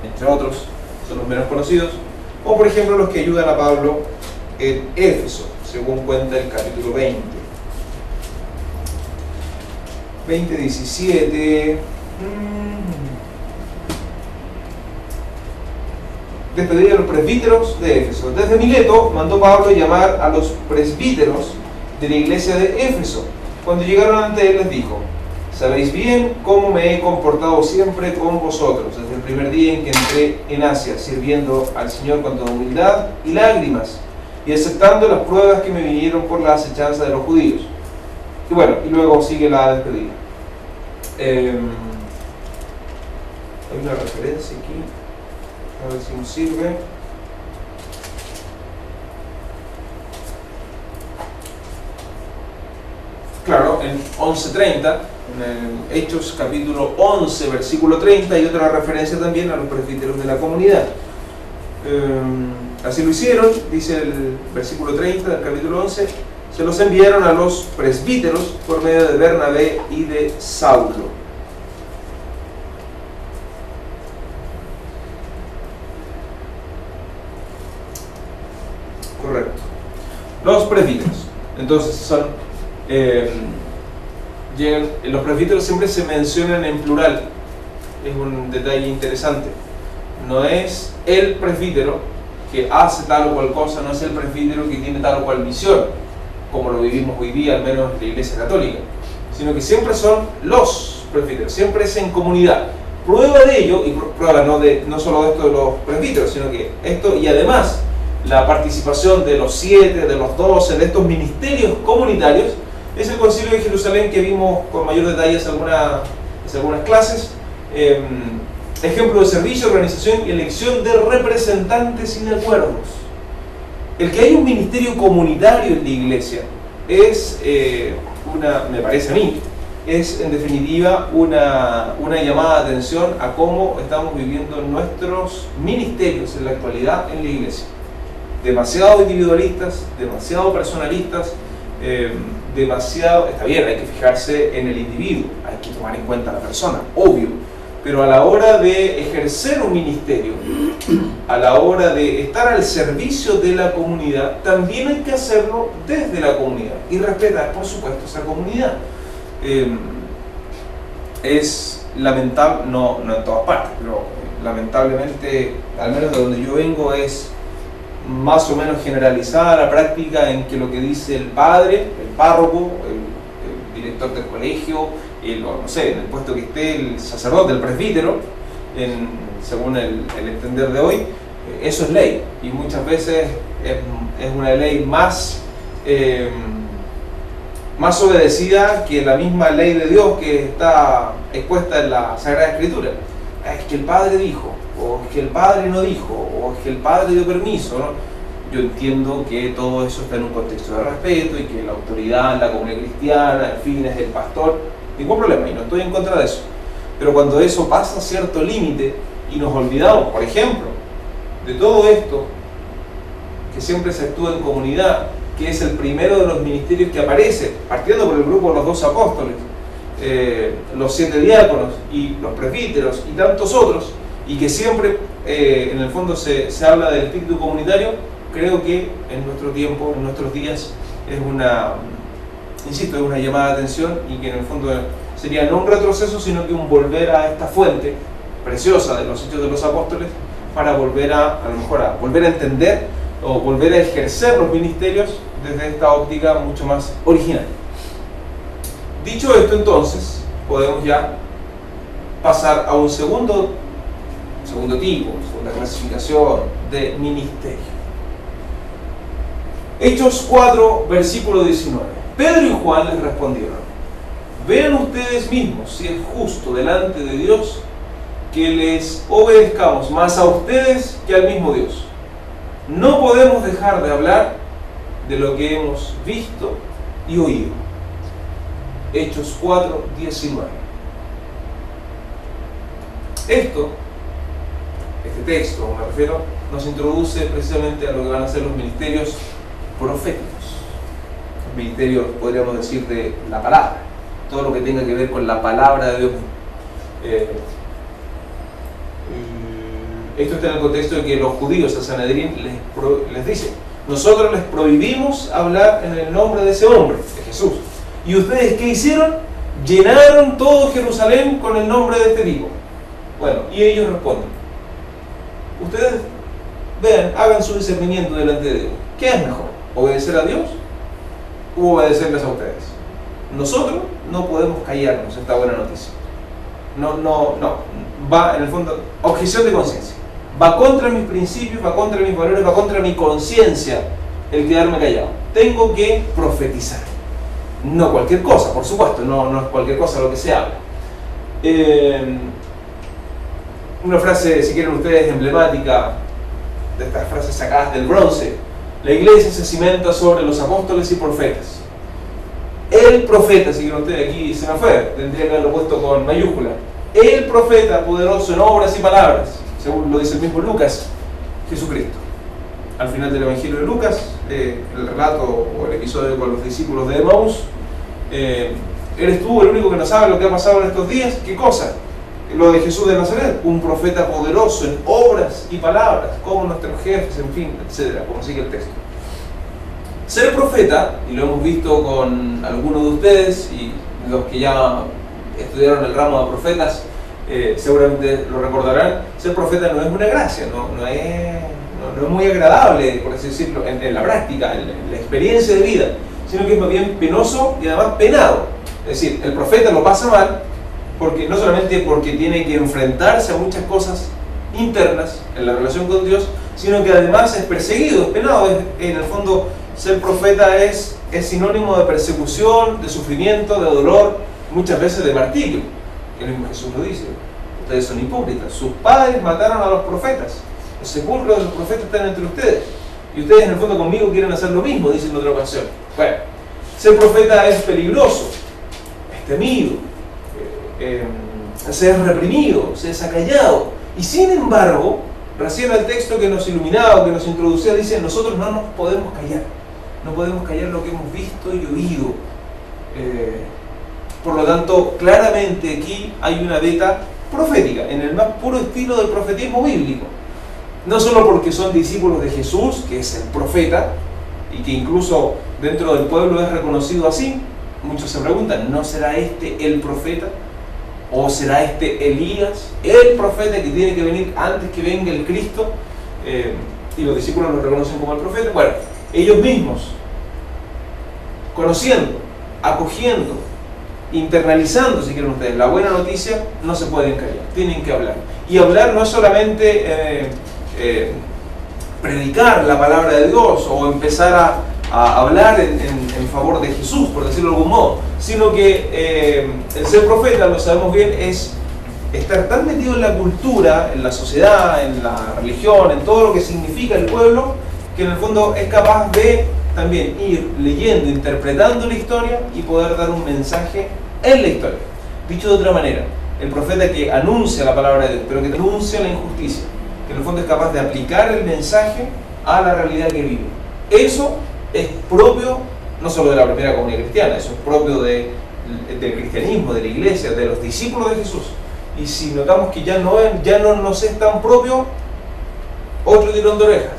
entre otros, son los menos conocidos, o por ejemplo los que ayudan a Pablo en Éfeso, según cuenta el capítulo 20. 20:17. Despedir a los presbíteros de Éfeso. Desde Mileto mandó Pablo llamar a los presbíteros de la iglesia de Éfeso. Cuando llegaron ante él les dijo: sabéis bien cómo me he comportado siempre con vosotros, desde el primer día en que entré en Asia, sirviendo al Señor con toda humildad y lágrimas, y aceptando las pruebas que me vinieron por la acechanza de los judíos. Y bueno, y luego sigue la despedida. Hay una referencia aquí, a ver si nos sirve. Claro, en 11:30, en el Hechos capítulo 11, versículo 30, hay otra referencia también a los presbíteros de la comunidad. Así lo hicieron, dice el versículo 30 del capítulo 11, se los enviaron a los presbíteros por medio de Bernabé y de Saulo. Correcto. Los presbíteros. Entonces son... los presbíteros siempre se mencionan en plural. Es un detalle interesante. No es el presbítero que hace tal o cual cosa, no es el presbítero que tiene tal o cual visión, como lo vivimos hoy día, al menos en la Iglesia Católica, sino que siempre son los presbíteros, siempre es en comunidad. Prueba de ello, y prueba no solo de esto de los presbíteros, sino que esto, y además la participación de los 7, de los 12, de estos ministerios comunitarios, es el Concilio de Jerusalén que vimos con mayor detalle en algunas clases. Ejemplo de servicio, organización y elección de representantes y de acuerdos. El que haya un ministerio comunitario en la iglesia es me parece a mí, es en definitiva una llamada de atención a cómo estamos viviendo nuestros ministerios en la actualidad en la iglesia. Demasiado individualistas, demasiado personalistas, está bien, hay que fijarse en el individuo, hay que tomar en cuenta a la persona, obvio, pero a la hora de ejercer un ministerio, a la hora de estar al servicio de la comunidad, también hay que hacerlo desde la comunidad y respetar, por supuesto, esa comunidad. Es lamentable, no en todas partes, pero lamentablemente, al menos de donde yo vengo, es más o menos generalizada la práctica en que lo que dice el padre, el párroco, el director del colegio, no sé, en el puesto que esté el sacerdote, el presbítero, según el entender de hoy, eso es ley, y muchas veces es una ley más obedecida que la misma ley de Dios que está expuesta en la Sagrada Escritura. Es que el padre dijo, o es que el padre no dijo, o es que el padre dio permiso, ¿no? Yo entiendo que todo eso está en un contexto de respeto y que la autoridad, la comunidad cristiana, en fin, es el pastor, ningún problema, y no estoy en contra de eso. Pero cuando eso pasa cierto límite y nos olvidamos, por ejemplo, de todo esto, que siempre se actúa en comunidad, que es el primero de los ministerios que aparece, partiendo por el grupo de los 12 apóstoles, los 7 diáconos y los presbíteros y tantos otros, y que siempre en el fondo se habla del espíritu comunitario, creo que en nuestro tiempo, en nuestros días, es una llamada de atención, y que en el fondo sería no un retroceso, sino que un volver a esta fuente preciosa de los Hechos de los Apóstoles, para volver a lo mejor a volver a entender o volver a ejercer los ministerios desde esta óptica mucho más original. Dicho esto, entonces, podemos ya pasar a un segundo tipo, segunda clasificación de ministerio. Hechos 4, versículo 19. Pedro y Juan les respondieron: vean ustedes mismos si es justo delante de Dios que les obedezcamos más a ustedes que al mismo Dios. No podemos dejar de hablar de lo que hemos visto y oído. Hechos 4, 19. Este texto, me refiero, nos introduce precisamente a lo que van a ser los ministerios proféticos. Los ministerios, podríamos decir, de la palabra. Todo lo que tenga que ver con la palabra de Dios. Esto está en el contexto de que los judíos, el Sanedrín, les dice: nosotros les prohibimos hablar en el nombre de ese hombre, de Jesús. ¿Y ustedes qué hicieron? Llenaron todo Jerusalén con el nombre de este tipo. Bueno, y ellos responden: ustedes vean, hagan su discernimiento delante de Dios. ¿Qué es mejor? ¿Obedecer a Dios u obedecerles a ustedes? Nosotros no podemos callarnos esta buena noticia. No. Va, en el fondo, objeción de conciencia. Va contra mis principios, va contra mis valores, va contra mi conciencia el quedarme callado. Tengo que profetizar. No cualquier cosa, por supuesto, no es cualquier cosa lo que se habla. Una frase, si quieren ustedes, emblemática, de estas frases sacadas del bronce: la iglesia se cimenta sobre los apóstoles y profetas. El profeta, si quieren ustedes, aquí se me fue, tendría que haberlo puesto con mayúscula. El profeta poderoso en obras y palabras, según lo dice el mismo Lucas, Jesucristo. Al final del Evangelio de Lucas, el relato o el episodio con los discípulos de Emaús, eres tú el único que no sabe lo que ha pasado en estos días. ¿Qué cosa? Lo de Jesús de Nazaret, un profeta poderoso en obras y palabras, como nuestros jefes, en fin, etcétera, como sigue el texto. Ser profeta, y lo hemos visto con algunos de ustedes y los que ya estudiaron el ramo de profetas, seguramente lo recordarán. Ser profeta no es una gracia, no es muy agradable, por así decirlo, en la práctica, en la experiencia de vida, sino que es más bien penoso y además penado. Es decir, el profeta lo pasa mal, porque no solamente porque tiene que enfrentarse a muchas cosas internas en la relación con Dios, sino que además es perseguido, es penado. En el fondo, ser profeta es sinónimo de persecución, de sufrimiento, de dolor, muchas veces de martirio. El mismo Jesús lo dice: ustedes son hipócritas, sus padres mataron a los profetas, los sepulcros de los profetas están entre ustedes, y ustedes en el fondo conmigo quieren hacer lo mismo, dice en otra ocasión. Bueno, ser profeta es peligroso, es temido, se es reprimido, se es acallado. Y sin embargo, recién el texto que nos iluminaba, que nos introducía, dice: nosotros no nos podemos callar, no podemos callar lo que hemos visto y oído. Por lo tanto, claramente aquí hay una veta profética, en el más puro estilo del profetismo bíblico. No solo porque son discípulos de Jesús, que es el profeta, y que incluso dentro del pueblo es reconocido así. Muchos se preguntan: ¿no será este el profeta? ¿O será este Elías, el profeta que tiene que venir antes que venga el Cristo? Y los discípulos lo reconocen como el profeta. Bueno, ellos mismos, conociendo, acogiendo, internalizando, si quieren ustedes, la buena noticia, no se pueden callar, tienen que hablar. Y hablar no es solamente predicar la palabra de Dios o empezar a hablar en favor de Jesús, por decirlo de algún modo, sino que el ser profeta, lo sabemos bien, es estar tan metido en la cultura, en la sociedad, en la religión, en todo lo que significa el pueblo, que en el fondo es capaz de también ir leyendo, interpretando la historia y poder dar un mensaje en la historia. Dicho de otra manera, el profeta que anuncia la palabra de Dios, pero que anuncia la injusticia, que en el fondo es capaz de aplicar el mensaje a la realidad que vive. Eso es propio no solo de la primera comunidad cristiana, eso es propio del cristianismo, de la iglesia, de los discípulos de Jesús. Y si notamos que ya no nos es tan propio, otro tirón de orejas.